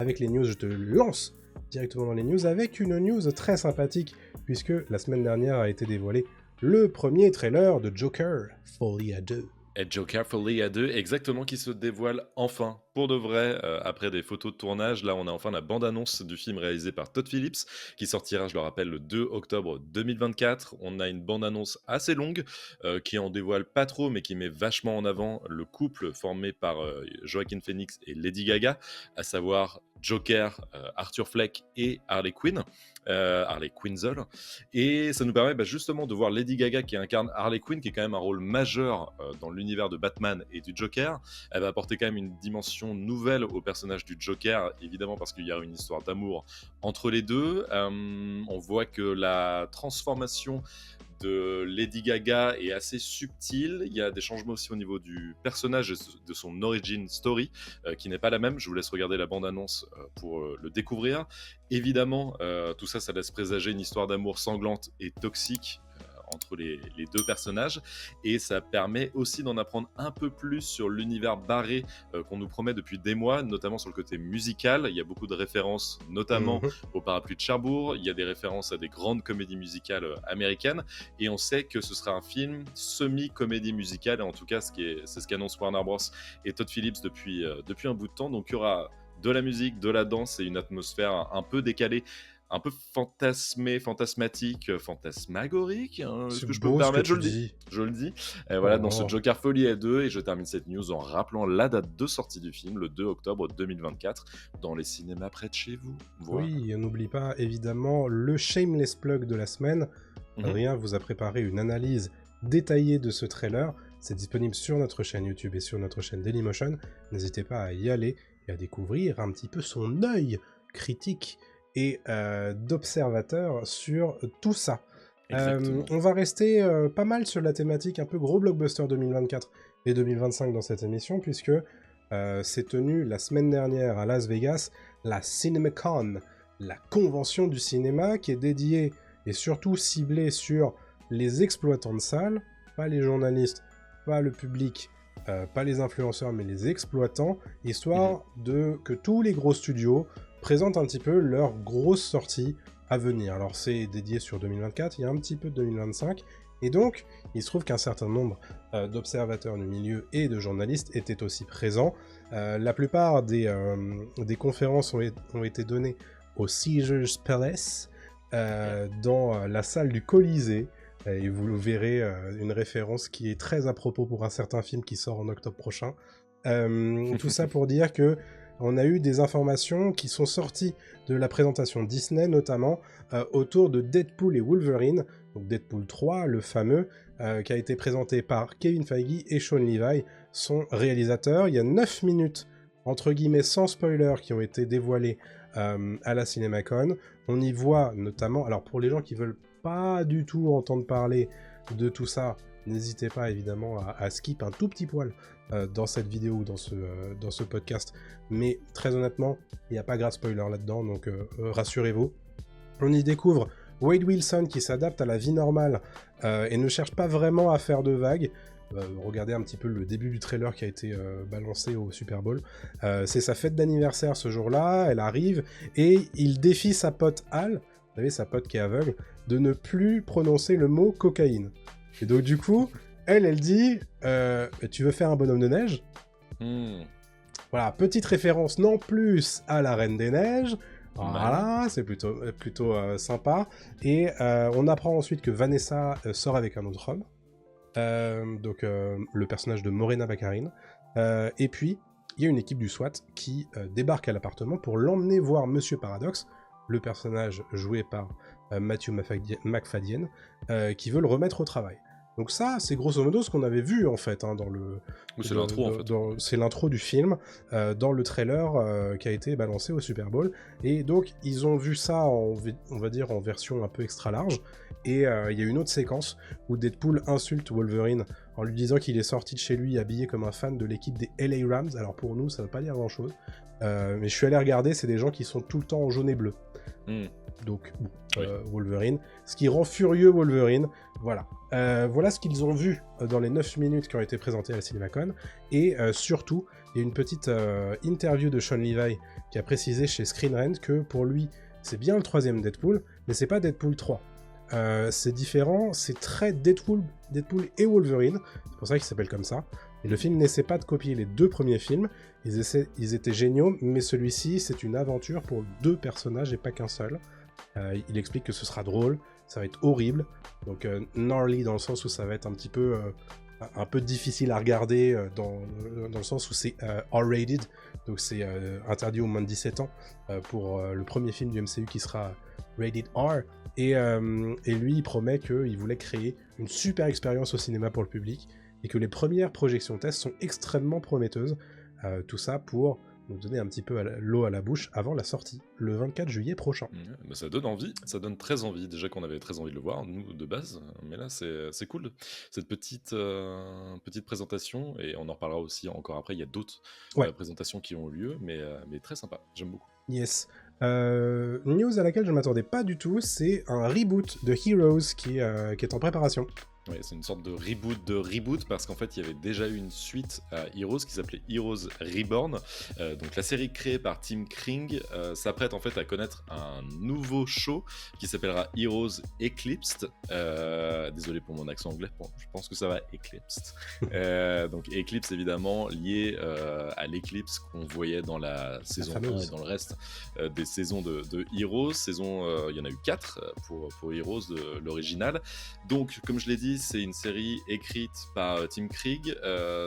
Avec les news, je te lance directement dans les news avec une news très sympathique, puisque la semaine dernière a été dévoilé le premier trailer de Joker, Folie à deux. Et Joker Folie à 2, exactement, qui se dévoile enfin, pour de vrai, après des photos de tournage. Là, on a enfin la bande-annonce du film réalisé par Todd Phillips, qui sortira, je le rappelle, le 2 octobre 2024. On a une bande-annonce assez longue, qui en dévoile pas trop, mais qui met vachement en avant le couple formé par Joaquin Phoenix et Lady Gaga, à savoir Joker, Arthur Fleck et Harley Quinn. Harley Quinzel, et ça nous permet justement de voir Lady Gaga qui incarne Harley Quinn, qui est quand même un rôle majeur dans l'univers de Batman et du Joker. Elle va apporter quand même une dimension nouvelle au personnage du Joker, évidemment parce qu'il y a une histoire d'amour entre les deux. On voit que la transformation de Lady Gaga est assez subtile. Il y a des changements aussi au niveau du personnage et de son origin story, qui n'est pas la même. Je vous laisse regarder la bande-annonce pour le découvrir. Évidemment, tout ça, ça laisse présager une histoire d'amour sanglante et toxique entre les deux personnages, et ça permet aussi d'en apprendre un peu plus sur l'univers barré qu'on nous promet depuis des mois, notamment sur le côté musical. Il y a beaucoup de références, notamment au Parapluie de Cherbourg. Il y a des références à des grandes comédies musicales américaines, et on sait que ce sera un film semi-comédie musicale, et en tout cas c'est ce qu'annonce Warner Bros et Todd Phillips depuis un bout de temps. Donc il y aura de la musique, de la danse et une atmosphère un peu décalée, un peu fantasmatique, fantasmagorique, hein, est-ce que je peux me permettre, je le dis. Et voilà, dans ce Joker Folie à 2, et je termine cette news en rappelant la date de sortie du film, le 2 octobre 2024, dans les cinémas près de chez vous. Voilà. Oui, on n'oublie pas évidemment le shameless plug de la semaine. Adrien vous a préparé une analyse détaillée de ce trailer. C'est disponible sur notre chaîne YouTube et sur notre chaîne Dailymotion. N'hésitez pas à y aller et à découvrir un petit peu son œil critique et d'observateur sur tout ça. On va rester pas mal sur la thématique un peu gros blockbuster 2024 et 2025 dans cette émission, puisque s'est tenue la semaine dernière à Las Vegas la CinemaCon, la convention du cinéma qui est dédiée et surtout ciblée sur les exploitants de salles, pas les journalistes, pas le public, pas les influenceurs, mais les exploitants, histoire de que tous les gros studios présentent un petit peu leurs grosses sorties à venir. Alors c'est dédié sur 2024, il y a un petit peu de 2025, et donc il se trouve qu'un certain nombre d'observateurs du milieu et de journalistes étaient aussi présents. La plupart des conférences ont été données au Caesars Palace, dans la salle du Colisée, et vous verrez une référence qui est très à propos pour un certain film qui sort en octobre prochain. Tout ça pour dire que on a eu des informations qui sont sorties de la présentation Disney, notamment autour de Deadpool et Wolverine, donc Deadpool 3, le fameux, qui a été présenté par Kevin Feige et Sean Levy, son réalisateur. Il y a 9 minutes, entre guillemets, sans spoiler, qui ont été dévoilées à la CinemaCon. On y voit notamment, alors pour les gens qui veulent pas du tout entendre parler de tout ça, n'hésitez pas évidemment à skip un tout petit poil dans cette vidéo ou dans ce podcast, mais très honnêtement, il n'y a pas grave spoiler là-dedans, donc rassurez-vous. On y découvre Wade Wilson qui s'adapte à la vie normale et ne cherche pas vraiment à faire de vagues. Regardez un petit peu le début du trailer qui a été balancé au Super Bowl. C'est sa fête d'anniversaire ce jour-là, elle arrive, et il défie sa pote Al, vous savez, sa pote qui est aveugle, de ne plus prononcer le mot cocaïne. Et donc du coup, elle dit tu veux faire un bonhomme de neige ? Voilà, petite référence non plus à la Reine des Neiges. Voilà, c'est plutôt sympa. Et on apprend ensuite que Vanessa sort avec un autre homme. Donc le personnage de Morena Baccarin. Et puis, il y a une équipe du SWAT qui débarque à l'appartement pour l'emmener voir Monsieur Paradoxe, le personnage joué par Matthew McFadden, qui veut le remettre au travail. Donc ça, c'est grosso modo ce qu'on avait vu en fait dans le. C'est l'intro en fait. C'est l'intro du film dans le trailer qui a été balancé au Super Bowl. Et donc ils ont vu ça on va dire en version un peu extra large. Et il y a une autre séquence où Deadpool insulte Wolverine en lui disant qu'il est sorti de chez lui habillé comme un fan de l'équipe des LA Rams. Alors pour nous, ça veut pas dire grand chose. Mais je suis allé regarder, c'est des gens qui sont tout le temps en jaune et bleu. Donc Wolverine, ce qui rend furieux Wolverine, voilà. Voilà ce qu'ils ont vu dans les 9 minutes qui ont été présentées à la CinemaCon, et surtout, Il y a une petite interview de Sean Levy qui a précisé chez Screen Rant que pour lui, c'est bien le 3e Deadpool, mais c'est pas Deadpool 3. C'est différent, c'est très Deadpool et Wolverine, c'est pour ça qu'il s'appelle comme ça. Et le film n'essaie pas de copier les 2 premiers films, ils étaient géniaux, mais celui-ci, c'est une aventure pour 2 personnages et pas qu'un seul. Il explique que ce sera drôle, ça va être horrible, donc gnarly dans le sens où ça va être un peu difficile à regarder dans le sens où c'est R-rated, donc c'est interdit aux moins de 17 ans pour le premier film du MCU qui sera rated R, et lui il promet qu'il voulait créer une super expérience au cinéma pour le public, et que les premières projections tests sont extrêmement prometteuses, tout ça pour nous donner un petit peu l'eau à la bouche avant la sortie, le 24 juillet prochain. Bah ça donne envie, ça donne très envie. Déjà qu'on avait très envie de le voir, nous, de base. Mais là, c'est cool. Cette petite présentation, et on en reparlera aussi encore après, il y a d'autres présentations qui ont eu lieu, mais très sympa, j'aime beaucoup. Yes. News à laquelle je ne m'attendais pas du tout, c'est un reboot de Heroes qui est en préparation. Oui, c'est une sorte de reboot parce qu'en fait il y avait déjà eu une suite à Heroes qui s'appelait Heroes Reborn. Donc la série créée par Tim Kring s'apprête en fait à connaître un nouveau show qui s'appellera Heroes Eclipsed. Désolé pour mon accent anglais, bon, je pense que ça va, Eclipsed. Donc Eclipse évidemment lié à l'éclipse qu'on voyait dans la saison 1 et dans le reste des saisons de Heroes. Il y en a eu 4 pour Heroes, l'original. Donc comme je l'ai dit, c'est une série écrite par Tim Kring.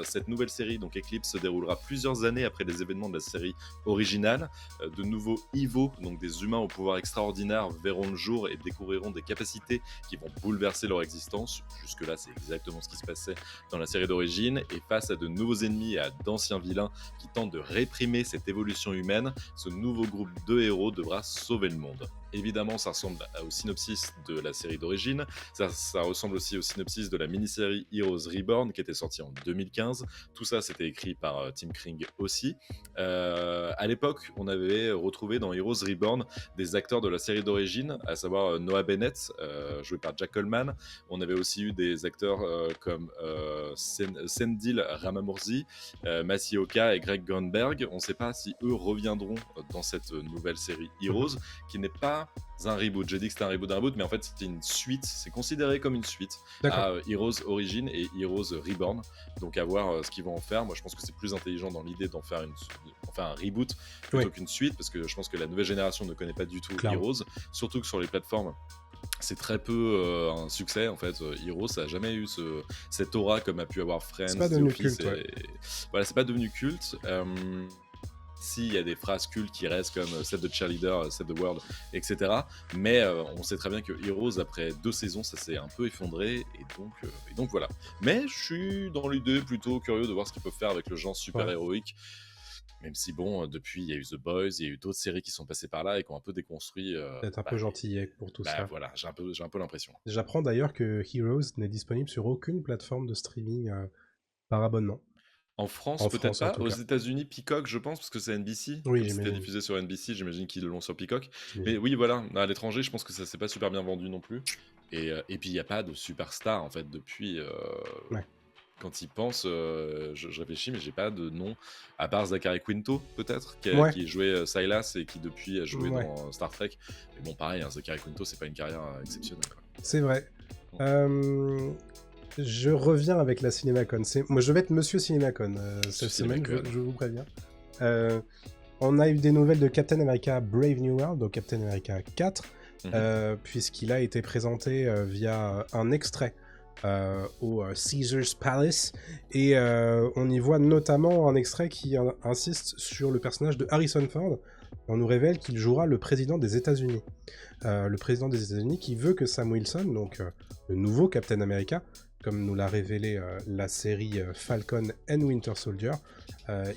Cette nouvelle série, donc Eclipse, se déroulera plusieurs années après les événements de la série originale. De nouveaux Evo, donc des humains au pouvoir extraordinaire, verront le jour et découvriront des capacités qui vont bouleverser leur existence. Jusque-là, c'est exactement ce qui se passait dans la série d'origine. Et face à de nouveaux ennemis et à d'anciens vilains qui tentent de réprimer cette évolution humaine, ce nouveau groupe de héros devra sauver le monde. Évidemment, ça ressemble au synopsis de la série d'origine. Ça ressemble aussi au synopsis de la mini-série Heroes Reborn qui était sortie en 2015. Tout ça, c'était écrit par Tim Kring aussi. À l'époque, on avait retrouvé dans Heroes Reborn des acteurs de la série d'origine, à savoir Noah Bennett, joué par Jack Coleman. On avait aussi eu des acteurs comme Sendil Ramamurzi, Masioka et Greg Grunberg. On ne sait pas si eux reviendront dans cette nouvelle série Heroes, qui n'est pas un reboot. J'ai dit que c'était un reboot, mais en fait c'était une suite, c'est considéré comme une suite à Heroes Origin et Heroes Reborn, donc à voir ce qu'ils vont en faire. Moi je pense que c'est plus intelligent dans l'idée d'en faire un reboot plutôt qu'une suite, parce que je pense que la nouvelle génération ne connaît pas du tout Heroes, surtout que sur les plateformes c'est très peu un succès en fait. Heroes, ça a jamais eu cette aura comme a pu avoir Friends. C'est pas devenu culte, Voilà, c'est pas devenu culte. S'il y a des phrases cultes qui restent comme Save the Cheerleader, Save the World, etc. Mais on sait très bien que Heroes, après 2 saisons, ça s'est un peu effondré, et donc voilà. Mais je suis dans l'idée plutôt curieux de voir ce qu'ils peuvent faire avec le genre super-héroïque. Même si bon, depuis il y a eu The Boys, il y a eu d'autres séries qui sont passées par là et qui ont un peu déconstruit. Peut-être un peu gentillet pour tout ça. Voilà, j'ai un peu l'impression. J'apprends d'ailleurs que Heroes n'est disponible sur aucune plateforme de streaming par abonnement. En France, peut-être pas. Aux États-Unis, Peacock, je pense, parce que c'est NBC. Oui, c'était diffusé sur NBC, j'imagine qu'ils l'ont sur Peacock. Mais oui, voilà, à l'étranger, je pense que ça s'est pas super bien vendu non plus. Et puis, il n'y a pas de superstar, en fait, depuis... Quand ils pensent, je réfléchis, mais j'ai pas de nom, à part Zachary Quinto, peut-être, qui jouait Silas et qui, depuis, a joué dans Star Trek. Mais bon, pareil, Zachary Quinto, c'est pas une carrière exceptionnelle, quoi. C'est vrai. Je reviens avec la CinemaCon. Moi, je vais être Monsieur CinemaCon cette semaine, je vous préviens. On a eu des nouvelles de Captain America Brave New World, donc Captain America 4, puisqu'il a été présenté via un extrait au Caesars Palace, et on y voit notamment un extrait qui insiste sur le personnage de Harrison Ford. On nous révèle qu'il jouera le président des États-Unis. Le président des États-Unis qui veut que Sam Wilson, donc le nouveau Captain America, comme nous l'a révélé la série Falcon and Winter Soldier,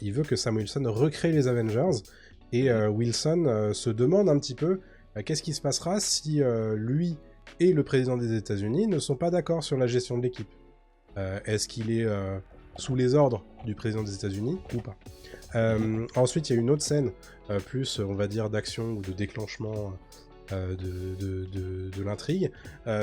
il veut que Sam Wilson recrée les Avengers, et Wilson se demande un petit peu qu'est-ce qui se passera si lui et le président des États-Unis ne sont pas d'accord sur la gestion de l'équipe. Est-ce qu'il est sous les ordres du président des États-Unis ou pas? Ensuite, il y a une autre scène, plus on va dire d'action ou de déclenchement de l'intrigue.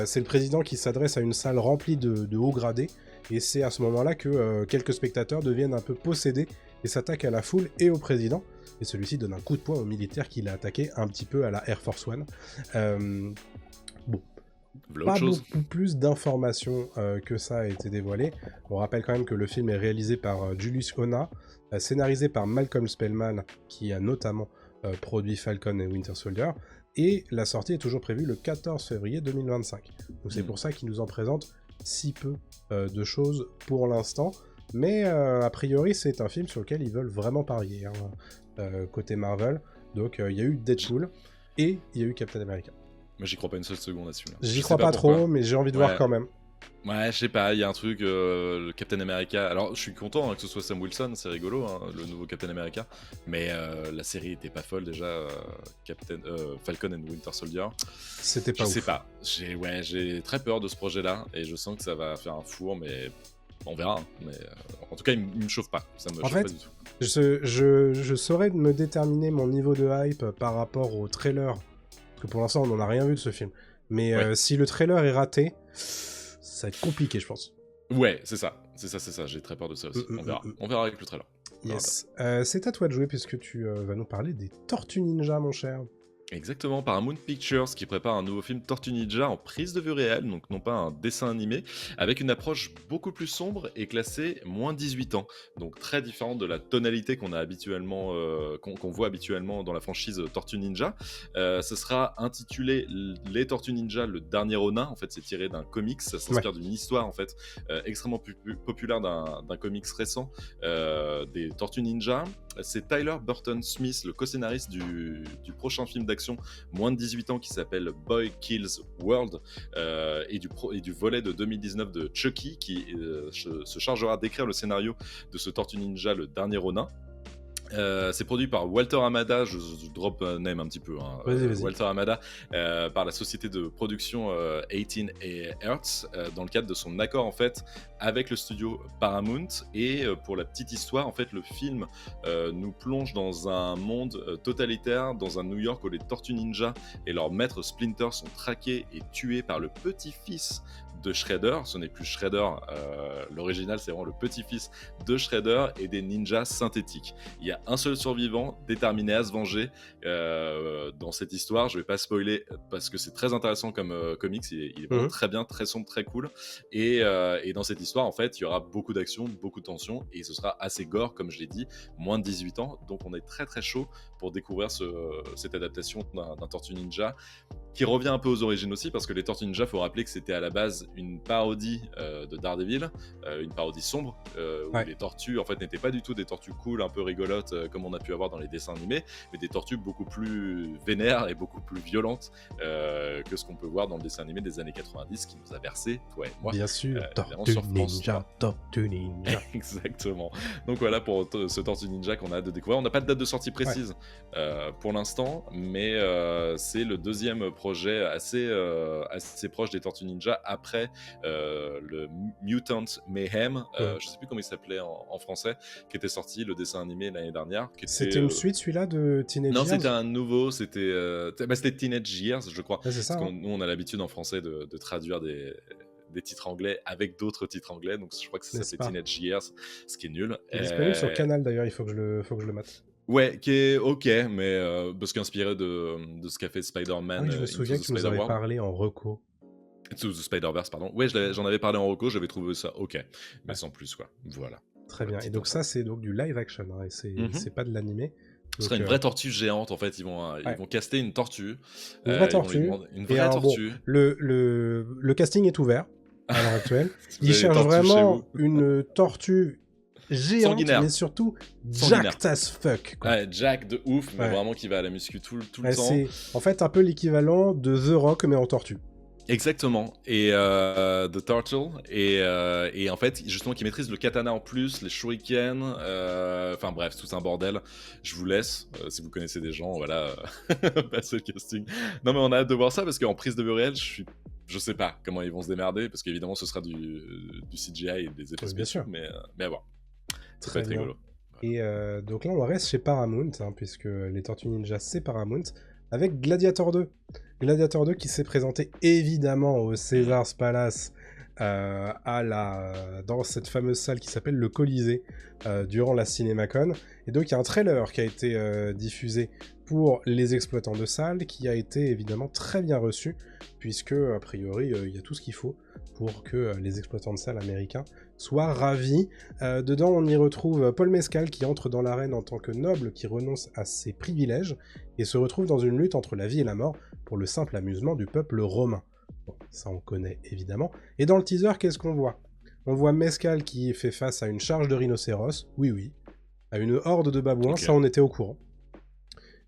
C'est le président qui s'adresse à une salle remplie de hauts gradés, et c'est à ce moment-là que quelques spectateurs deviennent un peu possédés et s'attaque à la foule et au président. Et celui-ci donne un coup de poing au militaire qui l'a attaqué un petit peu à la Air Force One. Bon, pas beaucoup plus d'informations que ça a été dévoilé. On rappelle quand même que le film est réalisé par Julius Onah, scénarisé par Malcolm Spellman, qui a notamment produit Falcon et Winter Soldier, et la sortie est toujours prévue le 14 février 2025. Donc c'est pour ça qu'ils nous en présentent si peu de choses pour l'instant, mais a priori c'est un film sur lequel ils veulent vraiment parier, côté Marvel. Donc il y a eu Deadpool, et il y a eu Captain America. Moi j'y crois pas une seule seconde à celui-là. J'y crois pas trop, mais j'ai envie de voir quand même. Ouais, je sais pas, il y a un truc, le Captain America. Alors, je suis content que ce soit Sam Wilson, c'est rigolo, le nouveau Captain America. Mais la série était pas folle déjà, Falcon and Winter Soldier. C'était pas ouf. Je sais pas, j'ai très peur de ce projet-là, et je sens que ça va faire un four, mais on verra. Mais en tout cas, il me chauffe pas, ça me chauffe pas du tout. Je saurais me déterminer mon niveau de hype par rapport au trailer, parce que pour l'instant, on n'en a rien vu de ce film. Mais si le trailer est raté, ça va être compliqué, je pense. Ouais, c'est ça. J'ai très peur de ça aussi. On verra avec le trailer. Yes. C'est à toi de jouer, puisque tu vas nous parler des Tortues Ninja, mon cher. Exactement, Paramount Pictures qui prépare un nouveau film Tortue Ninja en prise de vue réelle, donc non pas un dessin animé, avec une approche beaucoup plus sombre et classée moins 18 ans. Donc très différente de la tonalité qu'on a habituellement, qu'on voit habituellement dans la franchise Tortue Ninja. Ce sera intitulé Les Tortues Ninja, le dernier Ronin. En fait, c'est tiré d'un comics, ça s'inspire d'une histoire en fait extrêmement populaire d'un comics récent des Tortues Ninja. C'est Tyler Burton Smith, le co-scénariste du prochain film d'action moins de 18 ans qui s'appelle Boy Kills World, et du volet de 2019 de Chucky qui se chargera d'écrire le scénario de ce Tortue Ninja, le dernier Ronin. C'est produit par Walter Hamada, je drop name un petit peu, Vas-y. Walter Hamada, par la société de production 18 Hertz, dans le cadre de son accord en fait avec le studio Paramount. Et pour la petite histoire, en fait, le film nous plonge dans un monde totalitaire, dans un New York où les Tortues Ninja et leur maître Splinter sont traqués et tués par le petit-fils de Shredder. Ce n'est plus Shredder, l'original, c'est vraiment le petit-fils de Shredder et des ninjas synthétiques. Il y a un seul survivant déterminé à se venger dans cette histoire. Je ne vais pas spoiler parce que c'est très intéressant comme comics. Il est vraiment très bien, très sombre, très cool. Et dans cette histoire, en fait, il y aura beaucoup d'action, beaucoup de tension, et ce sera assez gore, comme je l'ai dit, moins de 18 ans. Donc on est très très chaud pour découvrir cette adaptation d'un Tortue Ninja qui revient un peu aux origines aussi, parce que les Tortues Ninja, il faut rappeler que c'était à la base une parodie de Daredevil, une parodie sombre, où les tortues en fait n'étaient pas du tout des tortues cool, un peu rigolotes comme on a pu avoir dans les dessins animés, mais des tortues beaucoup plus vénères et beaucoup plus violentes que ce qu'on peut voir dans le dessin animé des années 90 qui nous a versé, toi et moi. Bien sûr, Tortue Ninja, Tortue Ninja. Exactement. Donc voilà pour ce Tortue Ninja qu'on a hâte de découvrir. On n'a pas de date de sortie précise pour l'instant, mais c'est le deuxième projet assez proche des Tortues Ninja après le Mutant Mayhem, je sais plus comment il s'appelait en français, qui était sorti, le dessin animé l'année dernière. C'était une suite, celui-là, de Teenage Years? Non, c'était un nouveau, c'était Teenage Years, je crois. C'est ça, parce nous, on a l'habitude en français de traduire des titres anglais avec d'autres titres anglais, donc je crois que ça s'appelle Teenage Years, ce qui est nul. Il est disponible sur Canal d'ailleurs, il faut que je le mate. Ouais, qui est ok, mais parce qu'inspiré de ce qu'a fait Spider-Man. Oui, je me souviens que tu nous avais parlé en reco. To the Spider-Verse, pardon. Ouais, j'en avais parlé en reco, j'avais trouvé ça ok, mais sans plus, quoi. Voilà. Très bien, et donc ça, c'est donc du live action, et c'est pas de l'animé. Ce serait une vraie tortue géante, en fait. Ils vont caster une tortue. Une vraie tortue. Une vraie tortue. Bon, le casting est ouvert à l'heure actuelle. Ils cherchent vraiment une tortue géante, sanguinaire, mais surtout jacked as fuck, quoi. Ouais, jack de ouf, mais vraiment qui va à la muscu tout le temps. C'est en fait un peu l'équivalent de The Rock, mais en tortue. Exactement, et The Turtle, et en fait, justement, qui maîtrise le katana en plus, les shurikens, enfin bref, tout un bordel. Je vous laisse, si vous connaissez des gens, voilà, passez le casting. Non mais on a hâte de voir ça, parce qu'en prise de vue réelle, je sais pas comment ils vont se démerder, parce qu'évidemment, ce sera du CGI et des effets spéciaux, mais à voir. Ça va être rigolo. Et donc là, on reste chez Paramount, puisque les Tortues Ninja, c'est Paramount, avec Gladiator 2. Gladiator 2 qui s'est présenté évidemment au Caesars Palace dans cette fameuse salle qui s'appelle le Colisée durant la CinemaCon. Et donc il y a un trailer qui a été diffusé pour les exploitants de salles, qui a été évidemment très bien reçu, puisque a priori il y a tout ce qu'il faut pour que les exploitants de salles américains soient ravis. Dedans on y retrouve Paul Mescal qui entre dans l'arène en tant que noble qui renonce à ses privilèges et se retrouve dans une lutte entre la vie et la mort pour le simple amusement du peuple romain. Bon, ça on connaît évidemment. Et dans le teaser, qu'est-ce qu'on voit ? On voit Mescal qui fait face à une charge de rhinocéros, oui, à une horde de babouins, ça on était au courant.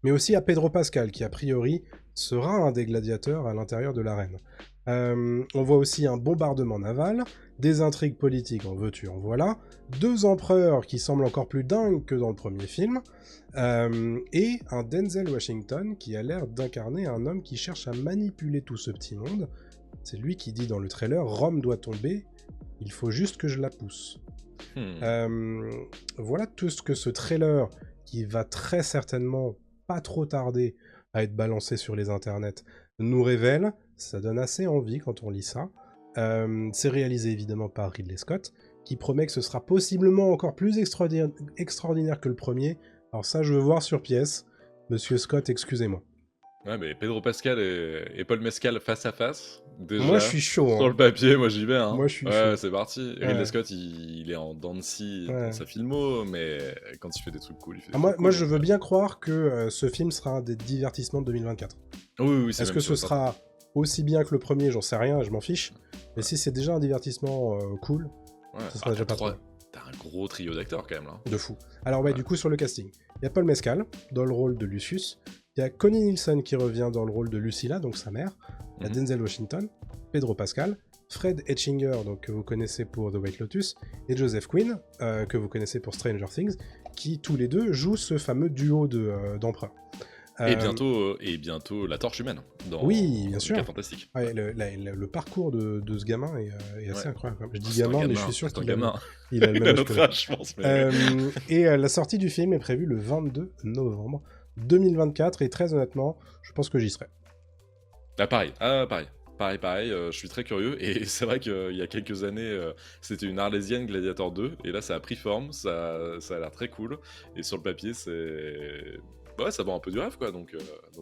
Mais aussi à Pedro Pascal, qui a priori sera un des gladiateurs à l'intérieur de l'arène. On voit aussi un bombardement naval, des intrigues politiques en veux-tu en voilà, 2 empereurs qui semblent encore plus dingues que dans le premier film, et un Denzel Washington qui a l'air d'incarner un homme qui cherche à manipuler tout ce petit monde. C'est lui qui dit dans le trailer « Rome doit tomber, il faut juste que je la pousse ». Voilà tout ce que ce trailer, qui va très certainement pas trop tarder à être balancé sur les internets, nous révèle. Ça donne assez envie quand on lit ça. C'est réalisé évidemment par Ridley Scott, qui promet que ce sera possiblement encore plus extraordinaire que le premier. Alors ça, je veux voir sur pièce. Monsieur Scott, excusez-moi. Ouais, mais Pedro Pascal et Paul Mescal face à face, déjà. Moi, je suis chaud. Sur le papier, moi j'y vais. Hein. Moi, je suis chaud. Ouais, c'est parti. Ridley Scott, il est en dents de scie dans sa filmo, mais quand il fait des trucs cool, il fait des trucs cool. Moi, je veux bien croire que ce film sera un des divertissements de 2024. Oui, Est-ce que ce sera aussi bien que le premier ? J'en sais rien, je m'en fiche. Mais si c'est déjà un divertissement cool, ce sera déjà pas trop. T'as un gros trio d'acteurs quand même là. De fou. Alors du coup sur le casting, il y a Paul Mescal dans le rôle de Lucius, il y a Connie Nielsen qui revient dans le rôle de Lucilla, donc sa mère, il y a Denzel Washington, Pedro Pascal, Fred Etchinger, donc, que vous connaissez pour The White Lotus, et Joseph Quinn, que vous connaissez pour Stranger Things, qui tous les deux jouent ce fameux duo d'empereurs. Et bientôt la torche humaine dans oui, bien sûr. Fantastique. Ouais, le parcours de ce gamin est assez incroyable. Je dis gamin, mais je suis sûr qu'il a le même âge, je pense. Mais... et la sortie du film est prévue le 22 novembre 2024, et très honnêtement, je pense que j'y serai. Pareil. Je suis très curieux, et c'est vrai qu'il y a quelques années, c'était une Arlésienne Gladiator 2, et là ça a pris forme, ça a l'air très cool, et sur le papier c'est... Ouais, ça vend un peu du rêve, quoi, donc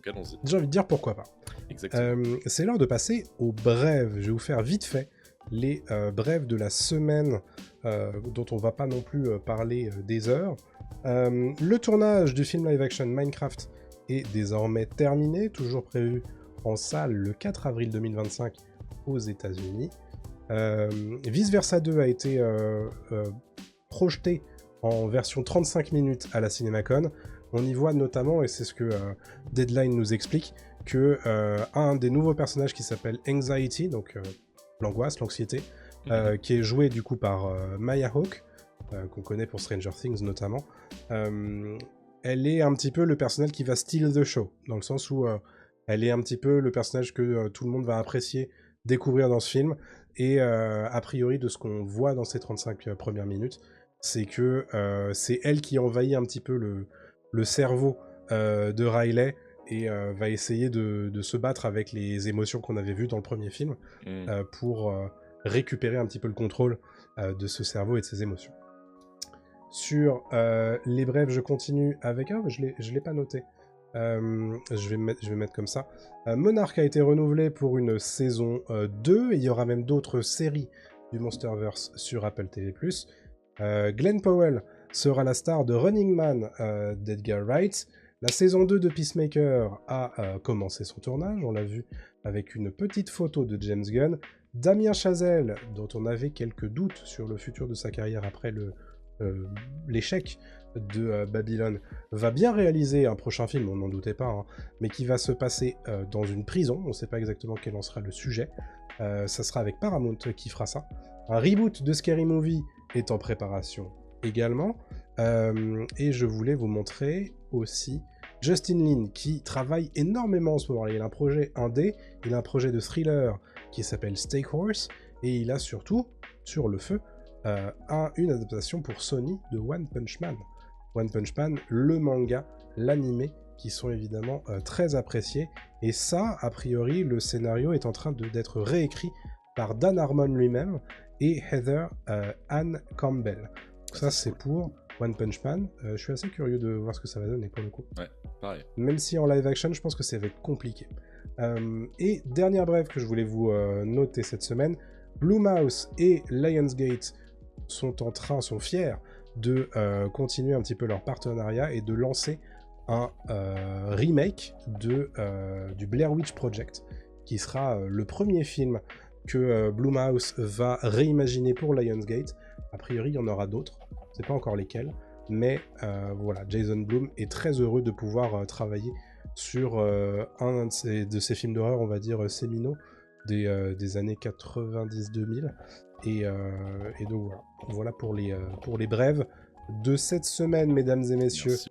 allons-y. J'ai envie de dire pourquoi pas. Exactement. C'est l'heure de passer aux brèves. Je vais vous faire vite fait les brèves de la semaine, dont on va pas non plus parler des heures. Le tournage du film live-action Minecraft est désormais terminé, toujours prévu en salle le 4 avril 2025 aux États-Unis. Vice Versa 2 a été projeté en version 35 minutes à la CinemaCon. On y voit notamment, et c'est ce que Deadline nous explique, que un des nouveaux personnages qui s'appelle Anxiety, donc l'angoisse, l'anxiété, qui est joué du coup par Maya Hawke, qu'on connaît pour Stranger Things notamment. Elle est un petit peu le personnage qui va steal the show, dans le sens où elle est un petit peu le personnage que tout le monde va apprécier, découvrir dans ce film, et a priori de ce qu'on voit dans ces 35 premières minutes, c'est que c'est elle qui envahit un petit peu le cerveau de Riley, et va essayer de se battre avec les émotions qu'on avait vues dans le premier film, pour récupérer un petit peu le contrôle de ce cerveau et de ses émotions. Sur les brèves, je continue avec... Ah, je l'ai pas noté. Je vais mettre comme ça. Monarch a été renouvelé pour une saison 2, et il y aura même d'autres séries du Monsterverse sur Apple TV+. Glenn Powell sera la star de Running Man d'Edgar Wright. La saison 2 de Peacemaker a commencé son tournage, on l'a vu avec une petite photo de James Gunn. Damien Chazelle, dont on avait quelques doutes sur le futur de sa carrière après l'échec de Babylone, va bien réaliser un prochain film, on n'en doutait pas, hein, mais qui va se passer dans une prison. On ne sait pas exactement quel en sera le sujet. Ça sera avec Paramount qui fera ça. Un reboot de Scary Movie est en préparation également. Et je voulais vous montrer aussi Justin Lin, qui travaille énormément en ce moment. Il a un projet indé, il a un projet de thriller qui s'appelle Stake Horse, et il a surtout, sur le feu, une adaptation pour Sony de One Punch Man. One Punch Man, le manga, l'animé, qui sont évidemment très appréciés. Et ça, a priori, le scénario est en train d'être réécrit par Dan Harmon lui-même et Heather Ann Campbell. Ah, Ça, ça, c'est c'est cool. pour One Punch Man. Je suis assez curieux de voir ce que ça va donner pour le coup. Ouais, pareil. Même si en live action, je pense que ça va être compliqué. Et dernière brève que je voulais vous noter cette semaine, Blumhouse et Lionsgate sont fiers de continuer un petit peu leur partenariat et de lancer un remake du Blair Witch Project, qui sera le premier film que Blumhouse va réimaginer pour Lionsgate. A priori, il y en aura d'autres, c'est pas encore lesquels, mais voilà, Jason Blum est très heureux de pouvoir travailler sur un de ces films d'horreur, on va dire, séminaux des années 90-2000. Et donc voilà pour les brèves de cette semaine, mesdames et messieurs. Merci.